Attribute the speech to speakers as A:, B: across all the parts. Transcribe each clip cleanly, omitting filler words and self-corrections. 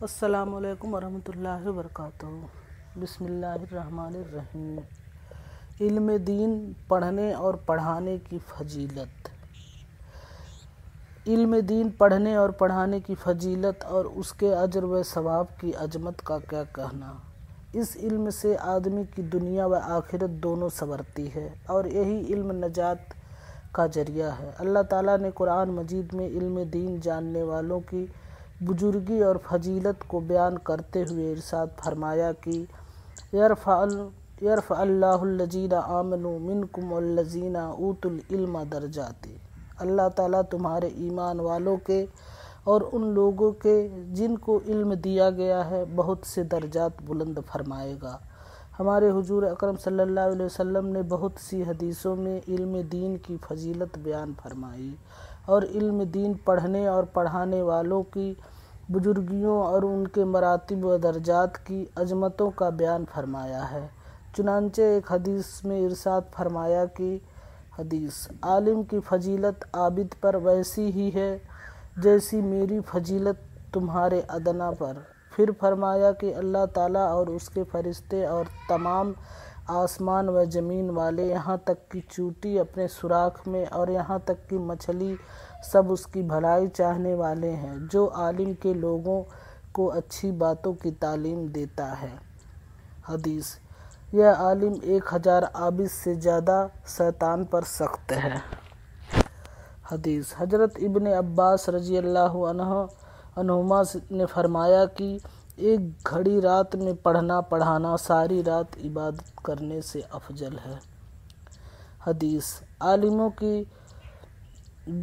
A: السلام علیکم ورحمۃ اللہ وبرکاتہ۔ بسم اللہ الرحمن الرحیم۔ علم دین پڑھنے اور پڑھانے کی فضیلت۔ علم دین پڑھنے اور پڑھانے کی فضیلت اور اس کے اجر و ثواب کی عظمت کا کیا کہنا۔ اس علم سے آدمی کی دنیا و آخرت دونوں سنورتی ہے اور یہی علم نجات کا ذریعہ ہے۔ اللہ تعالیٰ نے قرآن مجید میں علم دین جاننے والوں کی بزرگی اور فضیلت کو بیان کرتے ہوئے ارشاد فرمایا کہ یرفع اللہ الذین آمنوا منکم والذین اوتوا العلم درجات۔ اللہ تعالیٰ تمہارے ایمان والوں کے اور ان لوگوں کے جن کو علم دیا گیا ہے بہت سے درجات بلند فرمائے گا۔ ہمارے حضور اکرم صلی اللہ علیہ وسلم نے بہت سی حدیثوں میں علم دین کی فضیلت بیان فرمائی اور علم دین پڑھنے اور پڑھانے والوں کی بزرگیوں اور ان کے مراتب و درجات کی عظمتوں کا بیان فرمایا ہے۔ چنانچہ ایک حدیث میں ارشاد فرمایا کہ عالم کی فضیلت عابد پر ویسی ہی ہے جیسی میری فضیلت تمہارے ادنا پر۔ پھر فرمایا کہ اللہ تعالیٰ اور اس کے فرشتے اور تمام آسمان و زمین والے یہاں تک کہ چیونٹی اپنے سوراخ میں اور یہاں تک کہ مچھلی سب اس کی بھلائی چاہنے والے ہیں جو عالم کے لوگوں کو اچھی باتوں کی تعلیم دیتا ہے۔ یہ عالم 1000 عابد سے زیادہ شیطان پر سخت ہے۔ حضرت ابن عباس رضی اللہ عنہما نے فرمایا کہ ایک گھڑی رات میں پڑھانا ساری رات عبادت کرنے سے افضل ہے۔ عالموں کی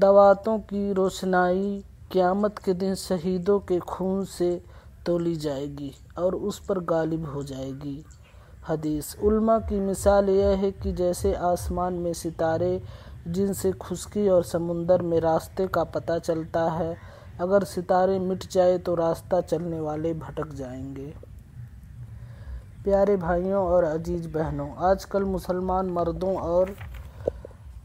A: دعوتوں کی روشنائی قیامت کے دن شہیدوں کے خون سے تولی جائے گی اور اس پر غالب ہو جائے گی۔ علماء کی مثال یہ ہے کہ جیسے آسمان میں ستارے جن سے خشکی اور سمندر میں راستے کا پتہ چلتا ہے، اگر ستارے مٹ جائے تو راستہ چلنے والے بھٹک جائیں گے۔ پیارے بھائیوں اور عزیز بہنوں، آج کل مسلمان مردوں اور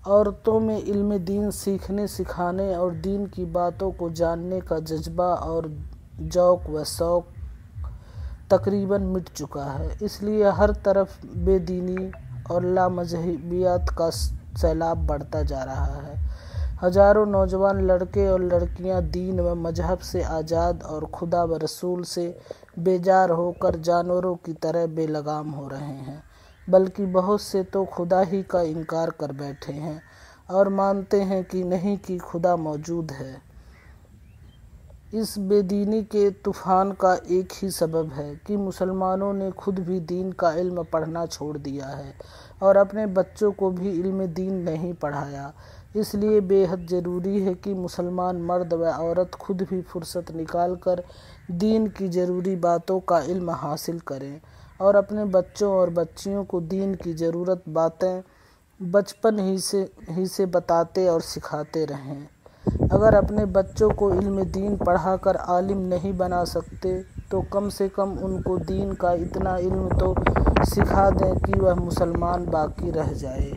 A: عورتوں میں علم دین سیکھنے سکھانے اور دین کی باتوں کو جاننے کا جذبہ اور ذوق و شوق تقریباً مٹ چکا ہے۔ اس لیے ہر طرف بے دینی اور لامذہبیت کا سیلاب بڑھتا جا رہا ہے۔ ہزاروں نوجوان لڑکے اور لڑکیاں دین و مذہب سے آزاد اور خدا و رسول سے بیزار ہو کر جانوروں کی طرح بے لگام ہو رہے ہیں، بلکہ بہت سے تو خدا ہی کا انکار کر بیٹھے ہیں اور مانتے ہیں کہ نہیں کہ خدا موجود ہے۔ اس بے دینی کے طوفان کا ایک ہی سبب ہے کہ مسلمانوں نے خود بھی دین کا علم پڑھنا چھوڑ دیا ہے اور اپنے بچوں کو بھی علم دین نہیں پڑھایا۔ اس لیے بے حد ضروری ہے کہ مسلمان مرد و عورت خود بھی فرصت نکال کر دین کی ضروری باتوں کا علم حاصل کریں اور اپنے بچوں اور بچیوں کو دین کی ضرورت باتیں بچپن ہی سے بتاتے اور سکھاتے رہیں۔ اگر اپنے بچوں کو علم دین پڑھا کر عالم نہیں بنا سکتے تو کم سے کم ان کو دین کا اتنا علم تو سکھا دیں کہ وہ مسلمان باقی رہ جائے۔